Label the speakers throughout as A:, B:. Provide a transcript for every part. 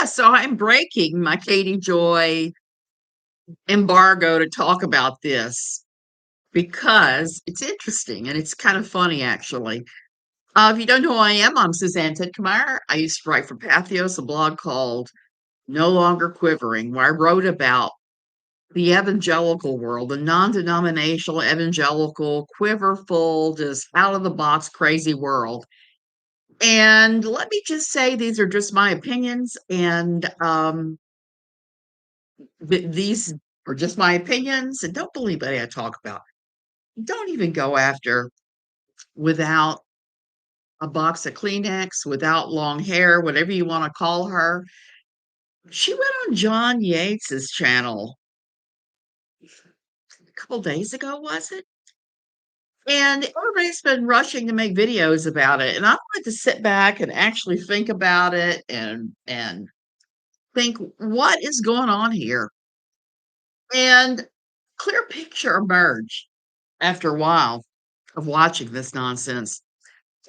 A: So I'm breaking my Katie Joy embargo to talk about this because it's interesting and it's kind of funny, actually. If you don't know who I am, I'm Suzanne Titkemeyer. I used to write for Pathos, a blog called No Longer Quivering, where I wrote about the evangelical world, the non denominational evangelical, quiverful, just out of the box, crazy world. And let me just say, these are just my opinions. And these are just my opinions, and don't believe what I talk about. Don't even go after without a box of Kleenex, without long hair, whatever you want to call her. She went on John Yates's channel a couple days ago, was it? And everybody's been rushing to make videos about it. And I wanted to sit back and actually think about it and think what is going on here. And clear picture emerged after a while of watching this nonsense.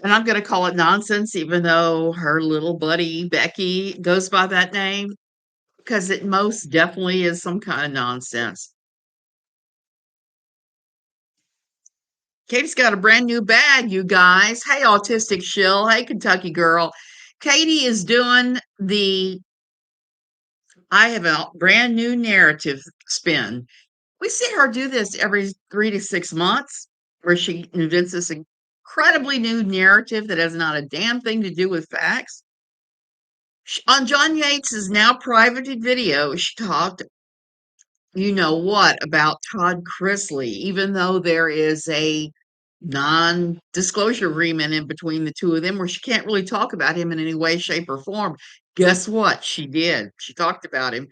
A: And I'm gonna call it nonsense, even though her little buddy Becky goes by that name, because it most definitely is some kind of nonsense. Katie's got a brand new bag, you guys. Hey, autistic shill. Hey, Kentucky girl. Katie is doing the I have a brand new narrative spin. We see her do this every 3 to 6 months, where she invents this incredibly new narrative that has not a damn thing to do with facts. On John Yates's now privated video, she talked, you know what, about Todd Chrisley, even though there is a non-disclosure agreement in between the two of them where she can't really talk about him in any way, shape, or form. Guess what? She did. She talked about him.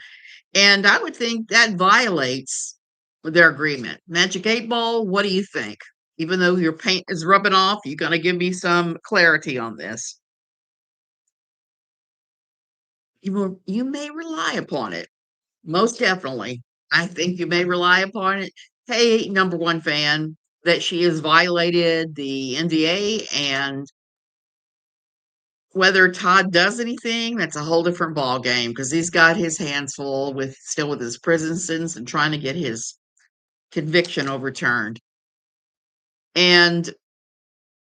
A: And I would think that violates their agreement. Magic 8 Ball, what do you think? Even though your paint is rubbing off, you're going to give me some clarity on this. You may rely upon it. Most definitely. I think you may rely upon it. Hey, number one fan, that she has violated the NDA, and whether Todd does anything, that's a whole different ball game because he's got his hands full with still with his prison sentence and trying to get his conviction overturned. And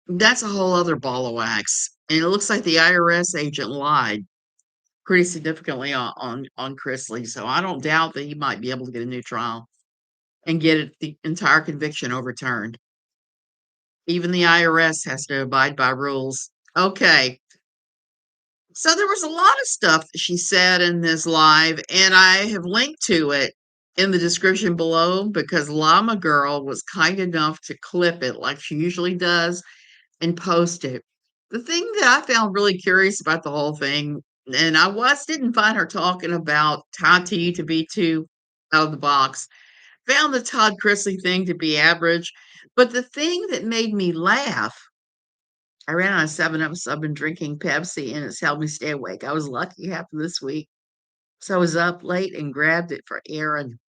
A: that's a whole other ball of wax. And it looks like the IRS agent lied pretty significantly on Chrisley. So I don't doubt that he might be able to get a new trial and get the entire conviction overturned. Even the IRS has to abide by rules. Okay. So there was a lot of stuff that she said in this live, and I have linked to it in the description below because Llama Girl was kind enough to clip it like she usually does and post it. The thing that I found really curious about the whole thing, and didn't find her talking about Tati to be too out of the box. Found the Todd Chrisley thing to be average. But the thing that made me laugh, I ran out of 7 Up, so I've been drinking Pepsi and it's helped me stay awake. I was lucky it happened this week. So I was up late and grabbed it for Aaron.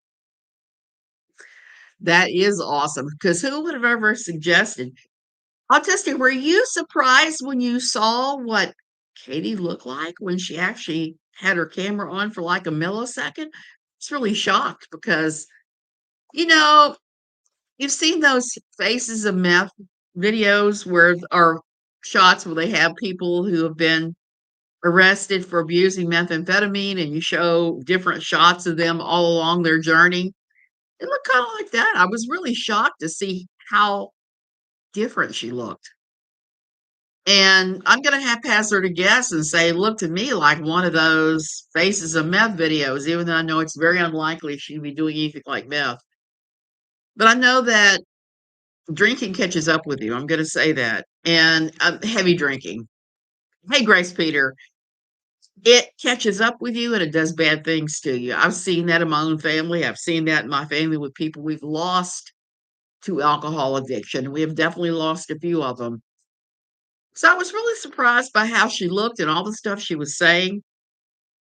A: That is awesome because who would have ever suggested? I'll just say, were you surprised when you saw what Katie looked like when she actually had her camera on for like a millisecond? It's really shocked because, you know, you've seen those faces of meth videos where are shots where they have people who have been arrested for abusing methamphetamine and you show different shots of them all along their journey. It looked kind of like that. I was really shocked to see how different she looked. And I'm gonna pass her to guess and say, it looked to me like one of those faces of meth videos, even though I know it's very unlikely she'd be doing anything like meth. But I know that drinking catches up with you. I'm going to say that. And heavy drinking. Hey, Grace Peter, it catches up with you and it does bad things to you. I've seen that in my own family. I've seen that in my family with people we've lost to alcohol addiction. We have definitely lost a few of them. So I was really surprised by how she looked and all the stuff she was saying.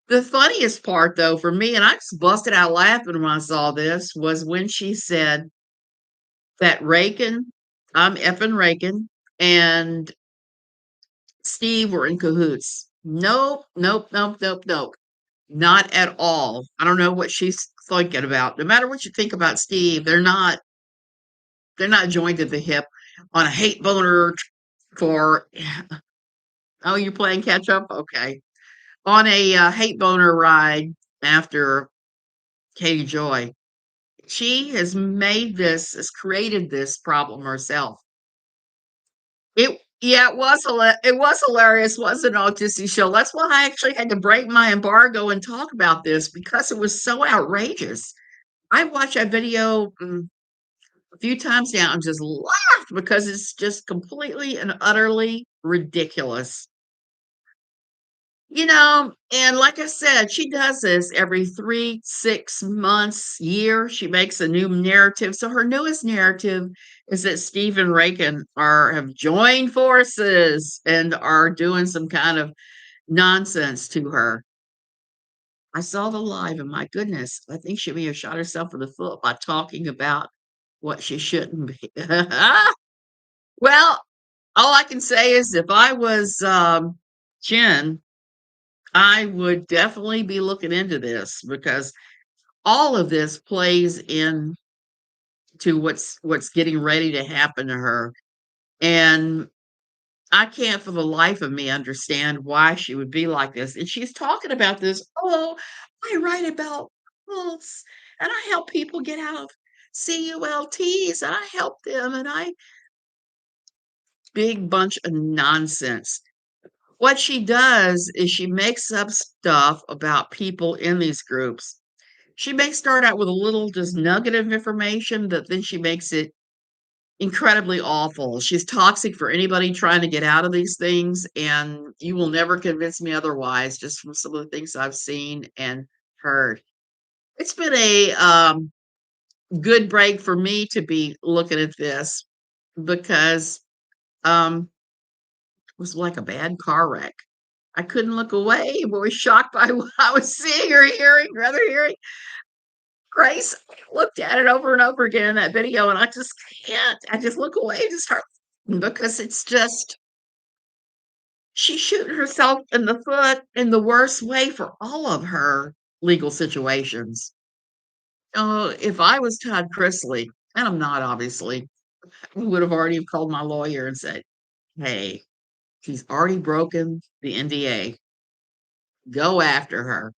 A: The funniest part, though, for me, and I just busted out laughing when I saw this, was when she said that Reagan, I'm effing Reagan, and Steve were in cahoots. Nope, nope, nope, nope, nope. Not at all. I don't know what she's thinking about. No matter what you think about Steve, they're not joined at the hip on a hate boner for oh, you're playing catch up? Okay. On a hate boner ride after Katie Joy. She has created this problem herself. It was hilarious, wasn't it, on Disney Show? That's why I actually had to break my embargo and talk about this because it was so outrageous. I watched that video a few times now and just laughed because it's just completely and utterly ridiculous. And like I said, she does this every 3, 6 months, year. She makes a new narrative. So her newest narrative is that Steve and Reagan have joined forces and are doing some kind of nonsense to her. I saw the live, and my goodness, I think she may have shot herself in the foot by talking about what she shouldn't be. Well, all I can say is if I was Jen, I would definitely be looking into this because all of this plays into what's getting ready to happen to her. And I can't for the life of me understand why she would be like this. And she's talking about this, oh, I write about cults and I help people get out of CULTs and I help them and I big bunch of nonsense. What she does is she makes up stuff about people in these groups. She may start out with a little just nugget of information, but then she makes it incredibly awful. She's toxic for anybody trying to get out of these things, and you will never convince me otherwise just from some of the things I've seen and heard. It's been a good break for me to be looking at this because it was like a bad car wreck. I couldn't look away, but was shocked by what I was seeing or hearing, rather hearing. Grace looked at it over and over again in that video, and I just can't. I just look away and just start because it's just she's shooting herself in the foot in the worst way for all of her legal situations. If I was Todd Chrisley, and I'm not obviously, I would have already called my lawyer and said, "Hey, she's already broken the NDA. Go after her."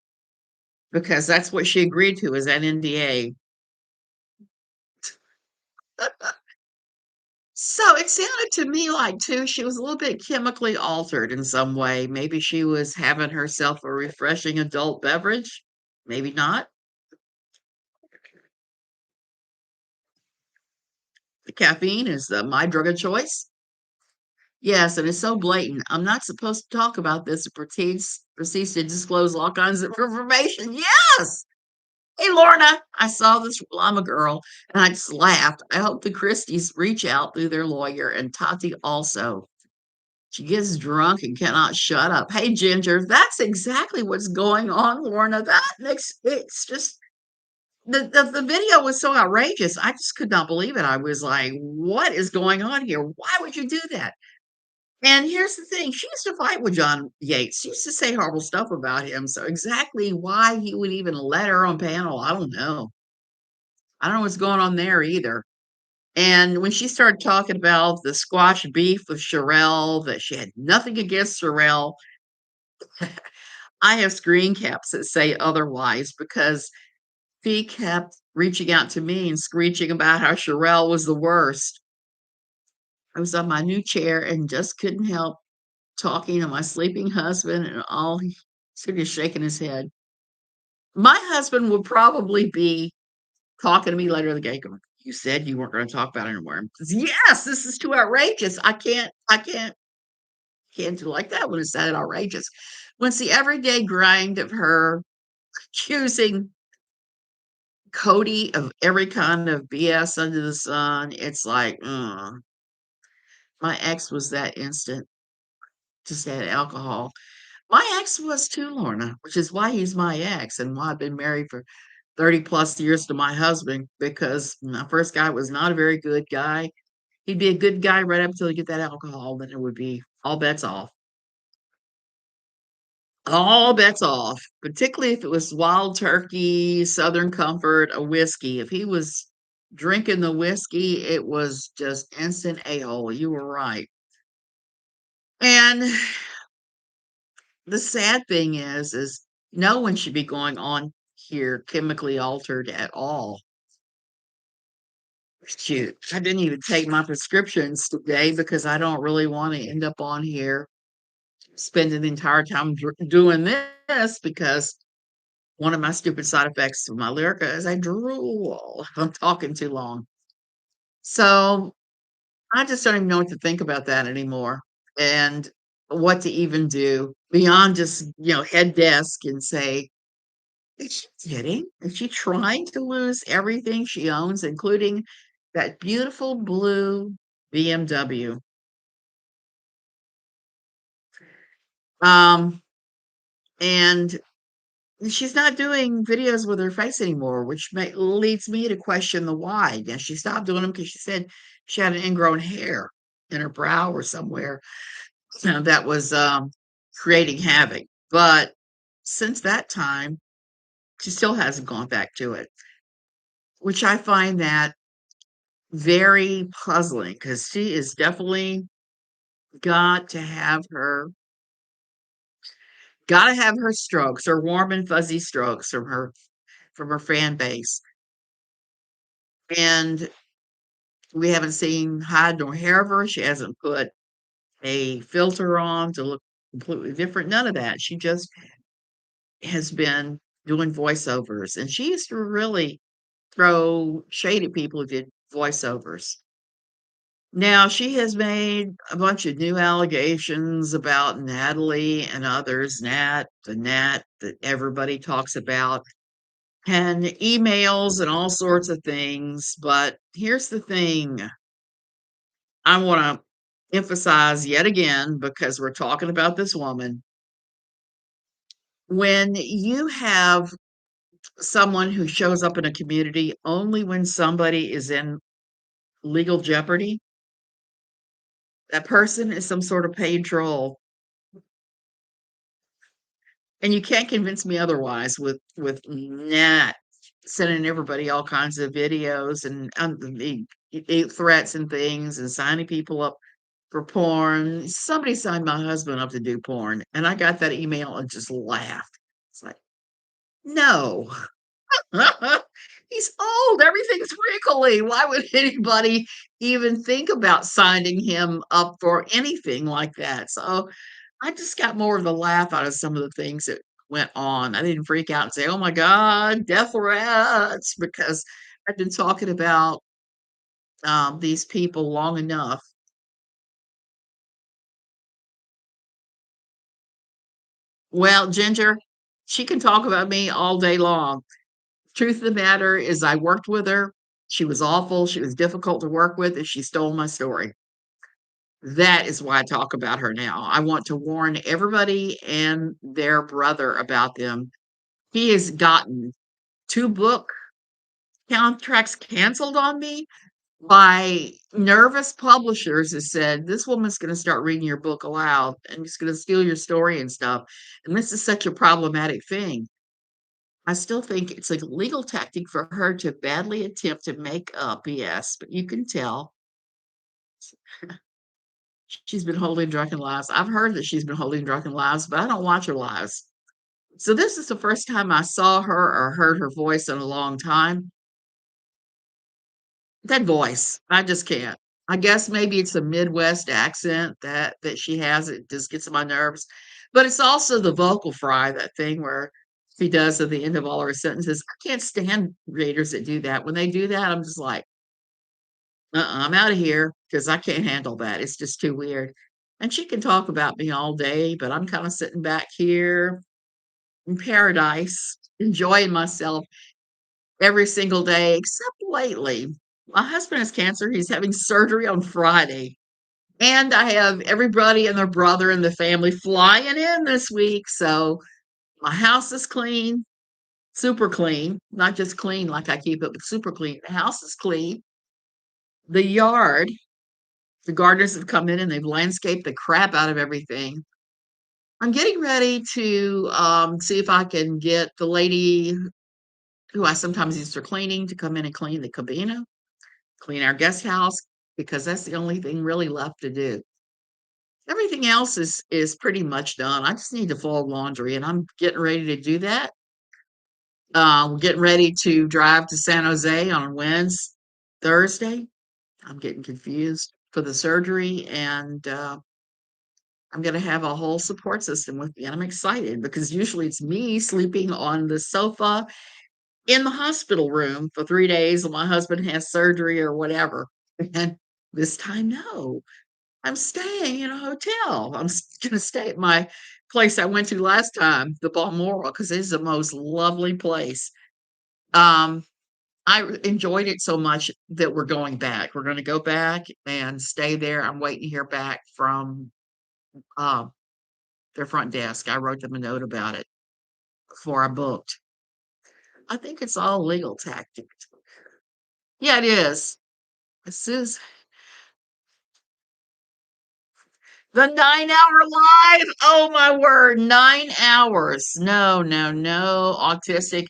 A: Because that's what she agreed to is that NDA. So it sounded to me like too she was a little bit chemically altered in some way. Maybe she was having herself a refreshing adult beverage. Maybe not. The caffeine is my drug of choice. Yes, and it's so blatant. I'm not supposed to talk about this. It proceeds to disclose all kinds of information. Yes. Hey, Lorna, I saw this llama girl and I just laughed. I hope the Christies reach out through their lawyer and Tati also. She gets drunk and cannot shut up. Hey, Ginger, that's exactly what's going on, Lorna. That makes it's just the video was so outrageous. I just could not believe it. I was like, what is going on here? Why would you do that? And here's the thing, she used to fight with John Yates. She used to say horrible stuff about him. So exactly why he would even let her on panel, I don't know. I don't know what's going on there either. And when she started talking about the squash beef with Sherelle, that she had nothing against Sherelle, I have screen caps that say otherwise because she kept reaching out to me and screeching about how Sherelle was the worst. I was on my new chair and just couldn't help talking to my sleeping husband, and all he sort of shaking his head. My husband would probably be talking to me later in the game going, "You said you weren't gonna talk about it anymore." Yes, this is too outrageous. I can't do like that when it's that outrageous. When it's the everyday grind of her accusing Cody of every kind of BS under the sun, it's like, my ex was that instant, just had alcohol. My ex was too, Lorna, which is why he's my ex and why I've been married for 30 plus years to my husband because my first guy was not a very good guy. He'd be a good guy right up until he get that alcohol, then it would be all bets off. all bets off, particularly if it was Wild Turkey, Southern Comfort, a whiskey. If he was drinking the whiskey, it was just instant a-hole. You were right. And the sad thing is no one should be going on here chemically altered at all. Shoot, I didn't even take my prescriptions today because I don't really want to end up on here spending the entire time doing this because one of my stupid side effects of my Lyrica is I drool if I'm talking too long. So I just don't even know what to think about that anymore and what to even do beyond just, head desk and say, is she kidding? Is she trying to lose everything she owns, including that beautiful blue BMW? Um, and she's not doing videos with her face anymore, which leads me to question the why. Now, she stopped doing them because she said she had an ingrown hair in her brow or somewhere that was creating havoc. But since that time, she still hasn't gone back to it, which I find that very puzzling because she is definitely got to have her strokes, her warm and fuzzy strokes from her fan base. And we haven't seen hide nor hair of her. She hasn't put a filter on to look completely different. None of that. She just has been doing voiceovers. And she used to really throw shade at people who did voiceovers. Now she has made a bunch of new allegations about Natalie and others, Nat that everybody talks about, and emails and all sorts of things. But here's the thing I want to emphasize yet again, because we're talking about this woman. When you have someone who shows up in a community only when somebody is in legal jeopardy, that person is some sort of paid troll. And you can't convince me otherwise with Nat sending everybody all kinds of videos and threats and things and signing people up for porn. Somebody signed my husband up to do porn, and I got that email and just laughed. It's like, no. He's old, everything's wrinkly. Why would anybody even think about signing him up for anything like that? So I just got more of a laugh out of some of the things that went on. I didn't freak out and say, "Oh my god, death threats," because I've been talking about, these people long enough. Well, Ginger, she can talk about me all day long. Truth of the matter is I worked with her. She was awful, she was difficult to work with, and she stole my story. That is why I talk about her now. I want to warn everybody and their brother about them. He has gotten 2 book contracts canceled on me by nervous publishers that said, "This woman's gonna start reading your book aloud, and it's gonna steal your story and stuff, and this is such a problematic thing." I still think it's a legal tactic for her to badly attempt to make up BS, but you can tell she's been holding drunken lives. I've heard that she's been holding drunken lives, but I don't watch her lives. So this is the first time I saw her or heard her voice in a long time. That voice, I just can't. I guess maybe it's a Midwest accent that she has, it just gets on my nerves, but it's also the vocal fry, that thing where she does at the end of all her sentences. I can't stand readers that do that. When they do that, I'm just like, I'm out of here because I can't handle that. It's just too weird. And she can talk about me all day, but I'm kind of sitting back here in paradise, enjoying myself every single day, except lately. My husband has cancer. He's having surgery on Friday. And I have everybody and their brother in the family flying in this week. So my house is clean, super clean, not just clean like I keep it, but super clean. The house is clean. The yard, the gardeners have come in and they've landscaped the crap out of everything. I'm getting ready to, see if I can get the lady who I sometimes use for cleaning to come in and clean the cabina, clean our guest house, because that's the only thing really left to do. Everything else is pretty much done. I just need to fold laundry, and I'm getting ready to do that. We're getting ready to drive to San Jose on Thursday. I'm getting confused for the surgery, and I'm going to have a whole support system with me. And I'm excited because usually it's me sleeping on the sofa in the hospital room for 3 days while my husband has surgery or whatever. And this time, no, I'm staying in a hotel. I'm going to stay at my place I went to last time, the Balmoral, because it's the most lovely place. Um, enjoyed it so much that we're going back. We're going to go back and stay there. I'm waiting to hear back from um, their front desk. I wrote them a note about it before I booked. I think it's all legal tactics. Yeah, it is. This is the 9-hour live. Oh my word, 9 hours. No, no, no, autistic.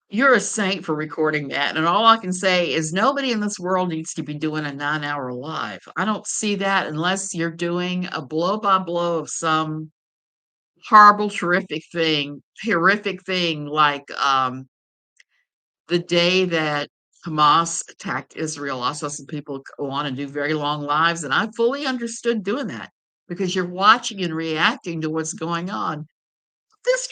A: You're a saint for recording that. And all I can say is nobody in this world needs to be doing a 9-hour live. I don't see that unless you're doing a blow by blow of some horrific thing like the day that Hamas attacked Israel. I saw some people go on and do very long lives, and I fully understood doing that because you're watching and reacting to what's going on. This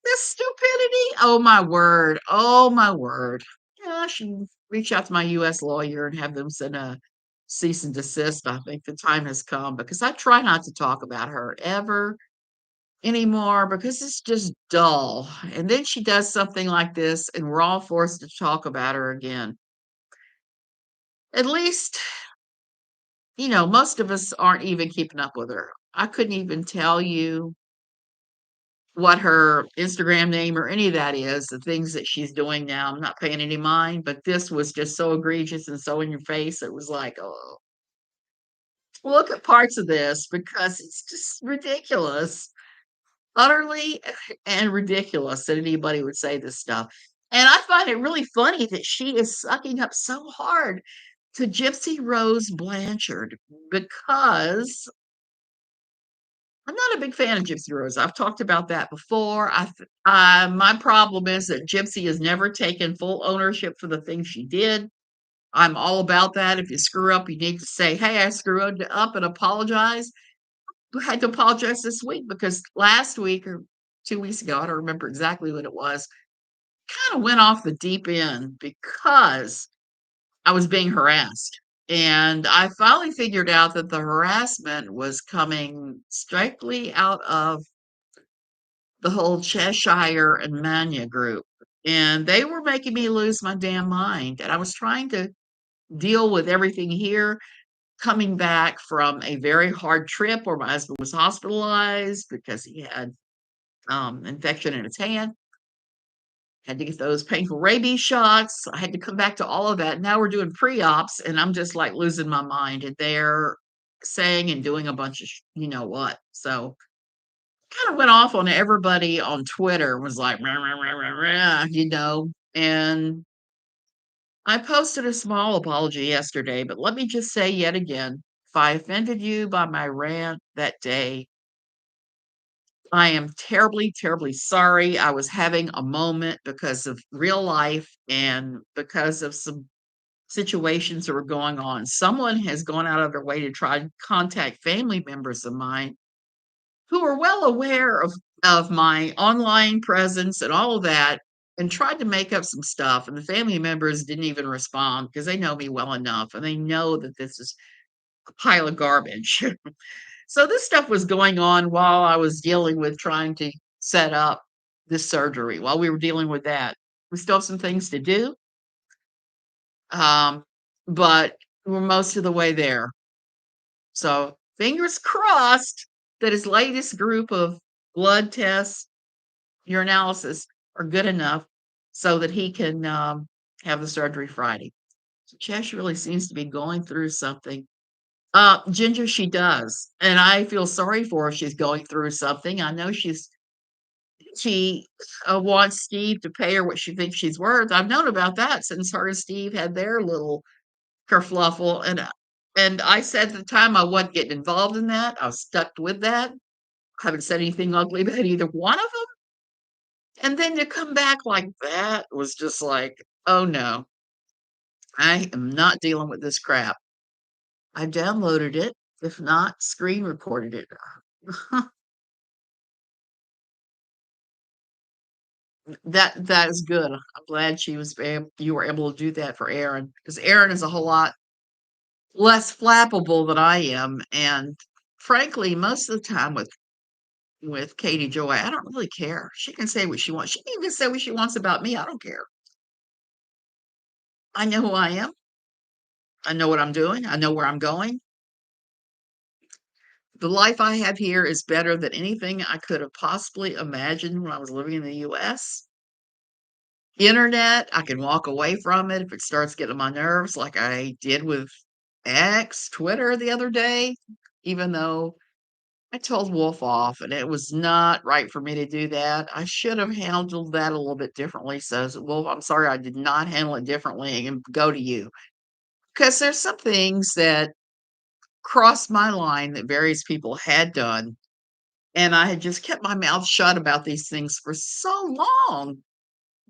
A: this stupidity. Oh my word. Oh my word. Yeah, I should reach out to my US lawyer and have them send a cease and desist. I think the time has come because I try not to talk about her ever anymore because it's just dull. And then she does something like this, and we're all forced to talk about her again. At least, most of us aren't even keeping up with her. I couldn't even tell you what her Instagram name or any of that is, the things that she's doing now. I'm not paying any mind, but this was just so egregious and so in your face. It was like, oh, look at parts of this because it's just ridiculous. Utterly and ridiculous that anybody would say this stuff. And I find it really funny that she is sucking up so hard to Gypsy Rose Blanchard because I'm not a big fan of Gypsy Rose. I've talked about that before. My problem is that Gypsy has never taken full ownership for the things she did. I'm all about that. If you screw up, you need to say, "Hey, I screwed up," and apologize. I had to apologize this week because last week or 2 weeks ago, I don't remember exactly what it was, kind of went off the deep end because I was being harassed. And I finally figured out that the harassment was coming strictly out of the whole Cheshire and Mania group. And they were making me lose my damn mind. And I was trying to deal with everything here, coming back from a very hard trip where my husband was hospitalized because he had infection in his hand. Had to get those painful rabies shots. I had to come back to all of that. Now we're doing pre-ops, and I'm just like losing my mind. And they're saying and doing a bunch of you know what. So kind of went off on everybody on Twitter. Was like, "Rah, rah, rah, rah, rah," And I posted a small apology yesterday, but let me just say yet again, if I offended you by my rant that day, I am terribly, terribly sorry. I was having a moment because of real life and because of some situations that were going on. Someone has gone out of their way to try and contact family members of mine who are well aware of my online presence and all of that and tried to make up some stuff. And the family members didn't even respond because they know me well enough and they know that this is a pile of garbage. So this stuff was going on while I was dealing with trying to set up this surgery. While we were dealing with that, we still have some things to do, um, but we're most of the way there. So fingers crossed that his latest group of blood tests, urinalysis, are good enough so that he can have the surgery Friday. So Chesh really seems to be going through something. Ginger, she does, and I feel sorry for her if she's going through something. I know she wants Steve to pay her what she thinks she's worth. I've known about that since her and Steve had their little kerfluffle, and I said at the time I wasn't getting involved in that. I was stuck with that. Haven't said anything ugly about either one of them, and then to come back like that was just like, "Oh, no. I am not dealing with this crap." I downloaded it, if not screen recorded it. That is good. I'm glad she was you were able to do that for Aaron, because Aaron is a whole lot less flappable than I am, and frankly, most of the time with Katie Joy, I don't really care. She can say what she wants. She can even say what she wants about me. I don't care. I know who I am. I know what I'm doing. I know where I'm going. The life I have here is better than anything I could have possibly imagined when I was living in the US. Internet, I can walk away from it if it starts getting on my nerves, like I did with X, Twitter the other day, even though I told Wolf off and it was not right for me to do that. I should have handled that a little bit differently. Says, Wolf, I'm sorry I did not handle it differently and go to you. Because there's some things that crossed my line that various people had done. And I had just kept my mouth shut about these things for so long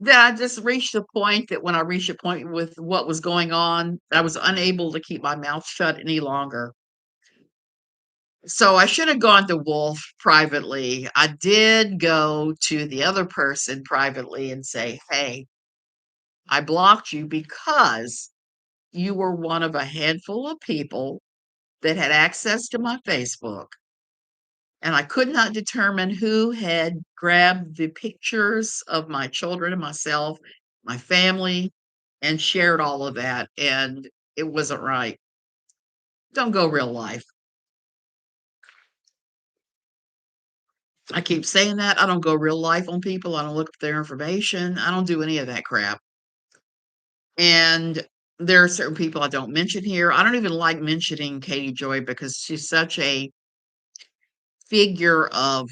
A: that I just reached a point that when I reached a point with what was going on, I was unable to keep my mouth shut any longer. So I should have gone to Wolf privately. I did go to the other person privately and say, "Hey, I blocked you because you were one of a handful of people that had access to my Facebook, and I could not determine who had grabbed the pictures of my children and myself, my family, and shared all of that, and it wasn't right. Don't go real life." I keep saying that. I don't go real life on people. I don't look up their information. I don't do any of that crap. And there are certain people I don't mention here. I don't even like mentioning Katie Joy because she's such a figure of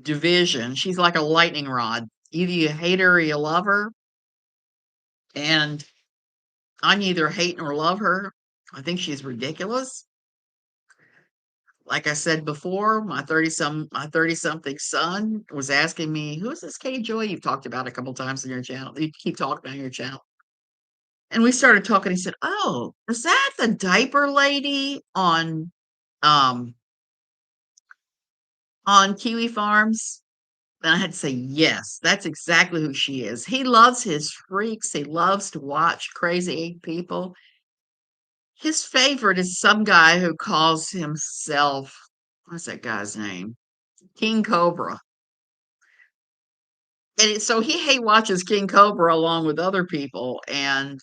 A: division. She's like a lightning rod. Either you hate her or you love her. And I neither hate nor love her. I think she's ridiculous. Like I said before, my 30 something son was asking me, "Who's this Katie Joy you've talked about a couple times in your channel? You keep talking on your channel." And we started talking. He said, "Oh, is that the diaper lady um on Kiwi Farms?" And I had to say, "Yes, that's exactly who she is." He loves his freaks. He loves to watch crazy people. His favorite is some guy who calls himself, what's that guy's name? King Cobra. So he hate watches King Cobra along with other people, and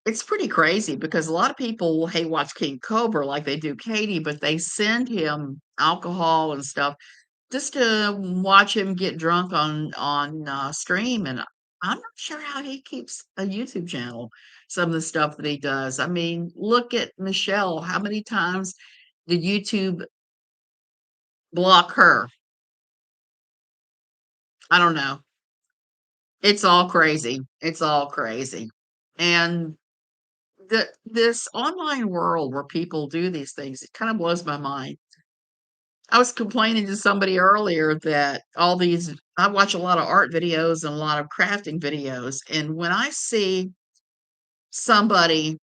A: it's pretty crazy because a lot of people will hate watch King Cobra like they do Katie, but they send him alcohol and stuff just to watch him get drunk on stream, and I'm not sure how he keeps a YouTube channel, some of the stuff that he does. I mean, look at Michelle. How many times did YouTube block her? I don't know. It's all crazy. It's all crazy. And this online world where people do these things, it kind of blows my mind. I was complaining to somebody earlier that all these I watch a lot of art videos and a lot of crafting videos, and when I see somebody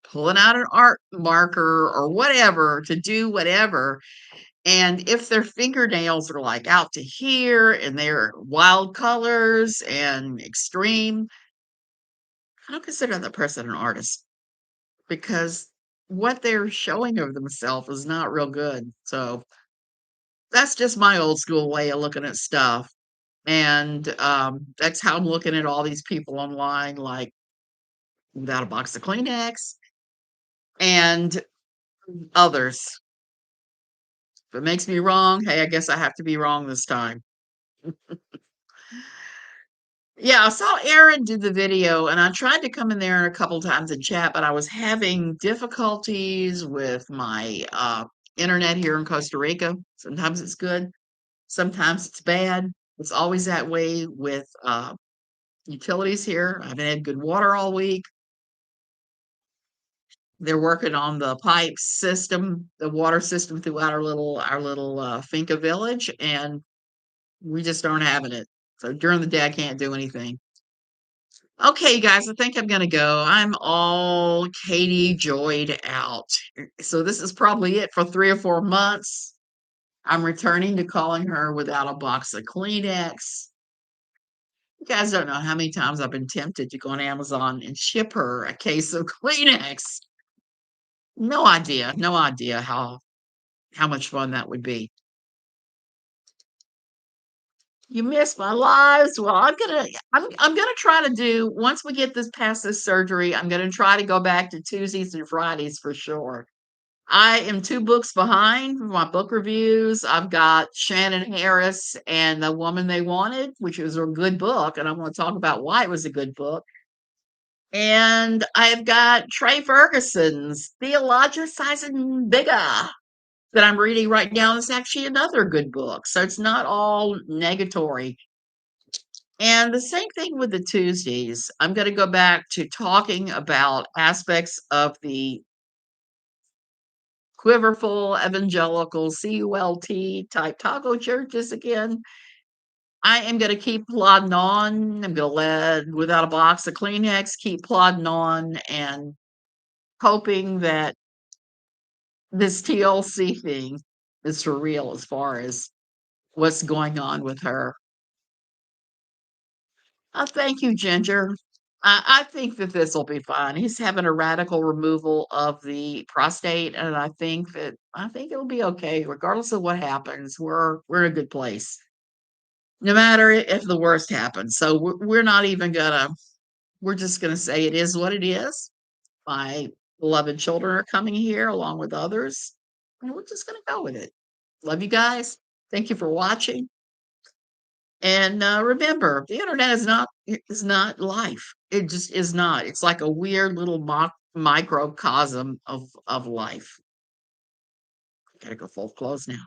A: pulling out an art marker or whatever to do whatever, and if their fingernails are like out to here and they're wild colors and extreme, I don't consider that person an artist because what they're showing of themselves is not real good. So that's just my old school way of looking at stuff. And that's how I'm looking at all these people online, like without a box of Kleenex and others. If it makes me wrong, hey, I guess I have to be wrong this time. Yeah, I saw Aaron do the video, and I tried to come in there a couple times and chat, but I was having difficulties with my internet here in Costa Rica. Sometimes it's good, sometimes it's bad. It's always that way with utilities here. I haven't had good water all week. They're working on the pipe system, the water system throughout our little finca village, and we just aren't having it. So during the day, I can't do anything. Okay, guys, I think I'm gonna go. I'm all Katie joyed out. So this is probably it for 3 or 4 months. I'm returning to calling her without a box of Kleenex. You guys don't know how many times I've been tempted to go on Amazon and ship her a case of Kleenex. No idea how much fun that would be. You missed my lives. Well, I'm gonna try to do once we get this past this surgery, I'm gonna try to go back to Tuesdays and Fridays for sure. I am 2 books behind with my book reviews. I've got Shannon Harris and The Woman They Wanted, which was a good book, and I wanna talk about why it was a good book. And I've got Trey Ferguson's Theologicizing Bigger that I'm reading right now. It's actually another good book, so it's not all negatory. And the same thing with the Tuesdays. I'm gonna go back to talking about aspects of the quiverful evangelical CULT type taco churches again. I am gonna keep plodding on. I'm gonna let without a box of Kleenex, keep plodding on and hoping that this TLC thing is for real as far as what's going on with her. Thank you, Ginger. I think that this will be fine. He's having a radical removal of the prostate, and I think it'll be okay, regardless of what happens. We're in a good place, no matter if the worst happens. So we're not even gonna. We're just gonna say it is what it is. My beloved children are coming here along with others, and we're just gonna go with it. Love you guys. Thank you for watching. And, remember, the internet is not life. It just is not. It's like a weird little microcosm of life. Gotta go full close now.